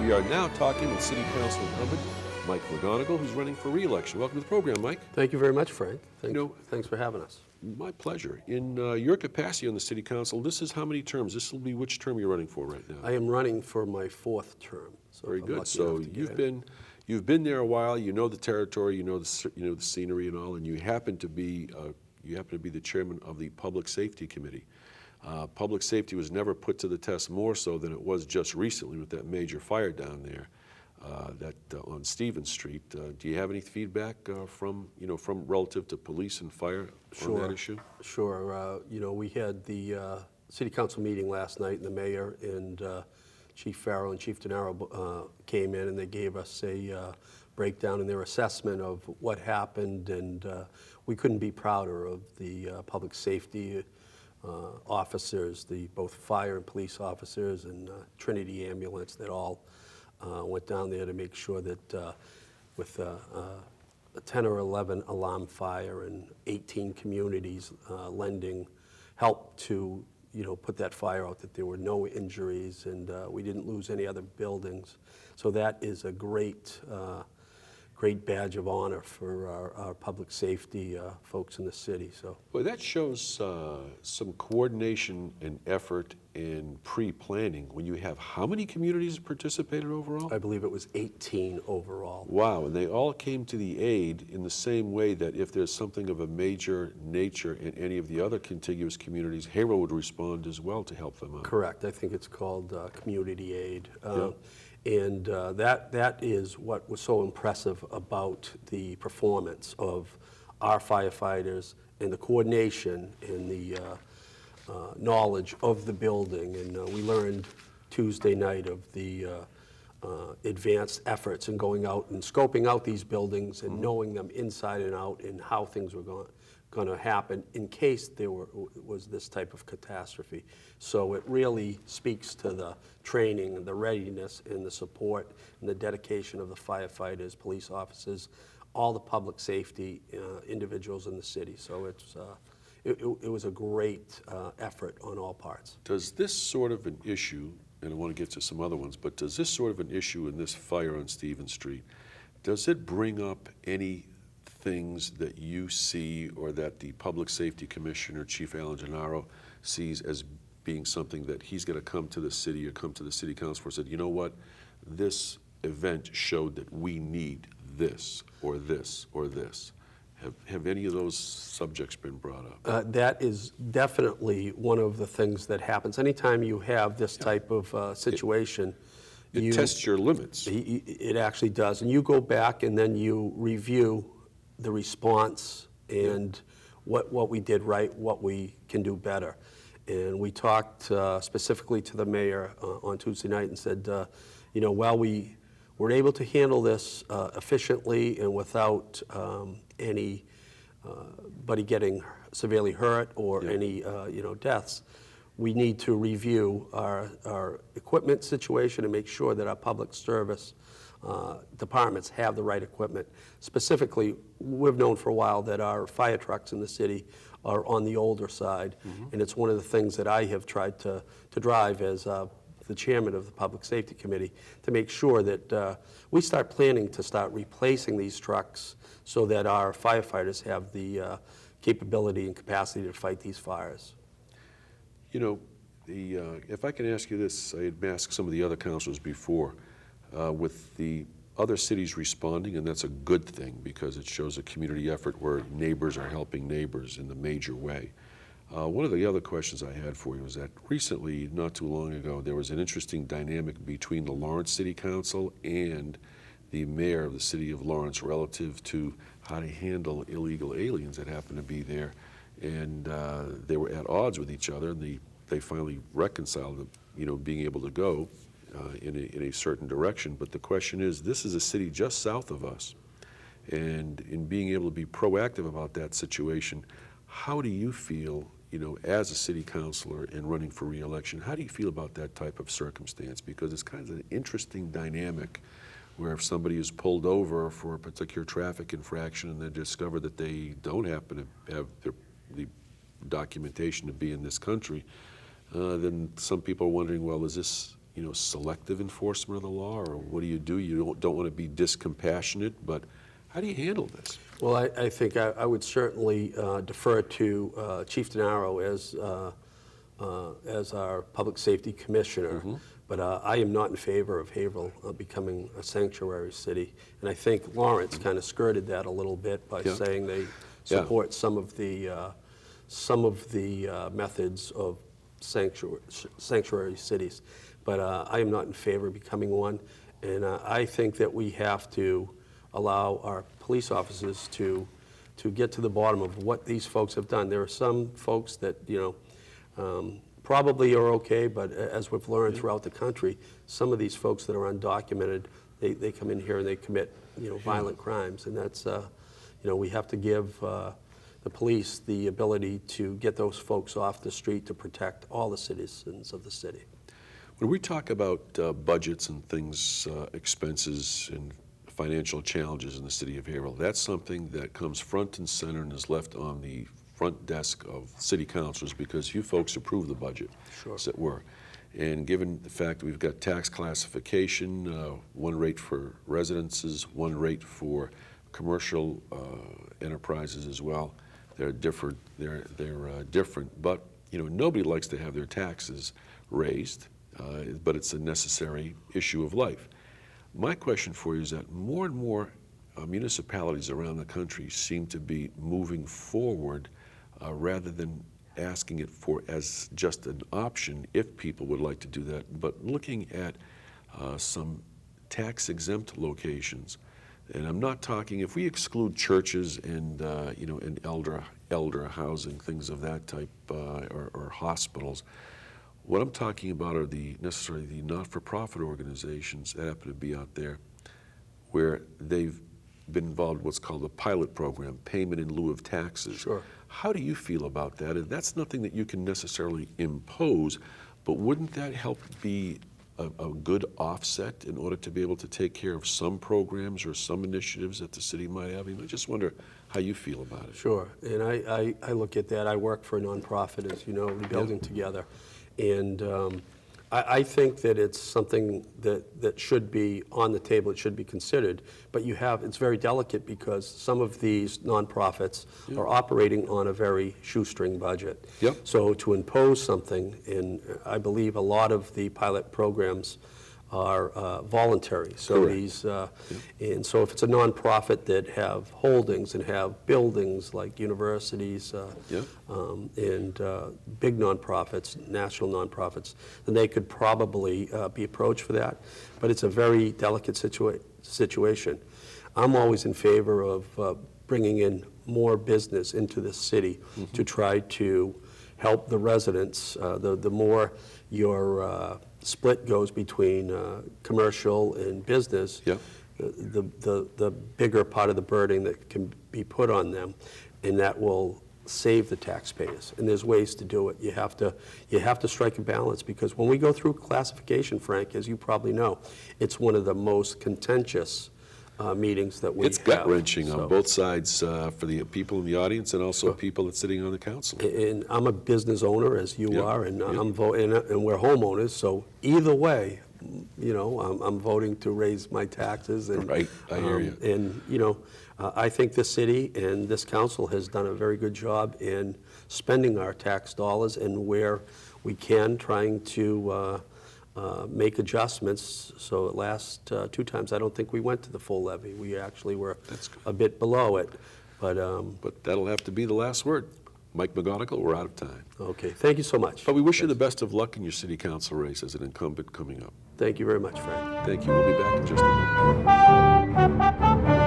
We are now talking with City Councilor incumbent Mike McGonagle, who's running for re-election. Welcome to the program, Mike. Thank you very much, Frank. Thanks for having us. My pleasure. In your capacity on the City Council, this is how many terms? This will be which term you're running for right now? I am running for my 4th term. So very good. So you've been there a while. You know the territory. You know the scenery and all. And you happen to be the chairman of the Public Safety Committee. Public safety was never put to the test more so than it was just recently with that major fire down there on Stevens Street. Do you have any feedback from relative to police and fire on that issue? Sure. We had the City Council meeting last night, and the mayor and Chief Farrell and Chief DeNaro came in, and they gave us a breakdown in their assessment of what happened, and we couldn't be prouder of the public safety officers, both fire and police officers and Trinity Ambulance that all went down there to make sure that with a 10 or 11 alarm fire and 18 communities lending help to put that fire out, that there were no injuries and we didn't lose any other buildings. So that is a great badge of honor for our public safety folks in the city. So, well, that shows some coordination and effort in pre-planning. When you have how many communities participated overall? I believe it was 18 overall. Wow, and they all came to the aid in the same way that if there's something of a major nature in any of the other contiguous communities, Haverhill would respond as well to help them out. Correct. I think it's called community aid. Yep. And that is what was so impressive about the performance of our firefighters and the coordination and the knowledge of the building. And we learned Tuesday night of the advanced efforts in going out and scoping out these buildings and knowing them inside and out and how things were going to happen in case there was this type of catastrophe. So it really speaks to the training and the readiness and the support and the dedication of the firefighters, police officers, all the public safety individuals in the city. So it was a great effort on all parts. Does this sort of an issue, and I want to get to some other ones, but does this sort of an issue in this fire on Stevens Street, does it bring up any things that you see or that the Public Safety Commissioner, Chief Alan Gennaro, sees as being something that he's going to come to the city or come to the City Council for and said, you know what, this event showed that we need this or this or this? Have any of those subjects been brought up? That is definitely one of the things that happens. Anytime you have this type of situation, it tests your limits. It actually does. And you go back and then you review the response and what we did right, what we can do better. And we talked specifically to the mayor on Tuesday night and said, while we were able to handle this efficiently and without anybody getting severely hurt or any deaths, we need to review our equipment situation and make sure that our public service departments have the right equipment. Specifically, we've known for a while that our fire trucks in the city are on the older side, and it's one of the things that I have tried to drive as the chairman of the Public Safety Committee, to make sure that we start planning to start replacing these trucks so that our firefighters have the capability and capacity to fight these fires. If I can ask you this, I had asked some of the other councilors before, with the other cities responding, and that's a good thing because it shows a community effort where neighbors are helping neighbors in the major way. One of the other questions I had for you was that recently, not too long ago, there was an interesting dynamic between the Lawrence City Council and the mayor of the city of Lawrence relative to how to handle illegal aliens that happened to be there. And they were at odds with each other, and they finally reconciled, being able to go in a certain direction. But the question is, this is a city just south of us, and in being able to be proactive about that situation, how do you feel, as a city councilor and running for re-election, how do you feel about that type of circumstance? Because it's kind of an interesting dynamic where if somebody is pulled over for a particular traffic infraction and they discover that they don't happen to have the documentation to be in this country, then some people are wondering, well, is this selective enforcement of the law, or what do? You don't want to be discompassionate, but how do you handle this? Well, I think I would certainly defer to Chief DeNaro as our Public Safety Commissioner. Mm-hmm. But I am not in favor of Haverhill becoming a sanctuary city. And I think Lawrence kind of skirted that a little bit by saying they support some of the methods of sanctuary cities. But I am not in favor of becoming one. And I think that we have to allow our police officers to get to the bottom of what these folks have done. There are some folks that, probably are okay, but as we've learned throughout the country, some of these folks that are undocumented, they come in here and they commit, violent crimes. And that's, we have to give the police the ability to get those folks off the street to protect all the citizens of the city. When we talk about budgets and things, expenses and financial challenges in the city of Haverhill, that's something that comes front and center and is left on the front desk of city councilors, because you folks approve the budget, as it were. And given the fact that we've got tax classification, one rate for residences, one rate for commercial enterprises as well, they're different. They're different, but nobody likes to have their taxes raised, but it's a necessary issue of life. My question for you is that more and more municipalities around the country seem to be moving forward rather than asking it for as just an option if people would like to do that, but looking at some tax-exempt locations. And I'm not talking, if we exclude churches and and elder housing, things of that type, or hospitals, what I'm talking about are necessarily the not-for-profit organizations that happen to be out there, where they've been involved in what's called a pilot program, payment in lieu of taxes. Sure. How do you feel about that? And that's nothing that you can necessarily impose, but wouldn't that help be a good offset in order to be able to take care of some programs or some initiatives that the city might have? I just wonder how you feel about it. Sure, and I look at that. I work for a nonprofit, as you know, Rebuilding Together. And I think that it's something that should be on the table, it should be considered, but it's very delicate because some of these nonprofits are operating on a very shoestring budget. Yep. So to impose something, and I believe a lot of the pilot programs are voluntary. So these, and so if it's a nonprofit that have holdings and have buildings like universities and big nonprofits, national nonprofits, then they could probably be approached for that. But it's a very delicate situation. I'm always in favor of bringing in more business into the city to try to help the residents. The more your split goes between commercial and business, the bigger part of the burden that can be put on them, and that will save the taxpayers. And there's ways to do it. You have to strike a balance, because when we go through classification, Frank, as you probably know, it's one of the most contentious meetings that we have. It's gut-wrenching on both sides for the people in the audience and also people that's sitting on the council. And I'm a business owner, as you are, and and we're homeowners. So either way, I'm voting to raise my taxes. And, right, I hear you. And I think this city and this council has done a very good job in spending our tax dollars, and where we can, trying to make adjustments. So at last 2 times, I don't think we went to the full levy. We actually were a bit below it. But that'll have to be the last word. Mike McGonagle, we're out of time. Okay, thank you so much. But we wish you the best of luck in your city council race as an incumbent coming up. Thank you very much, Frank. Thank you. We'll be back in just a moment.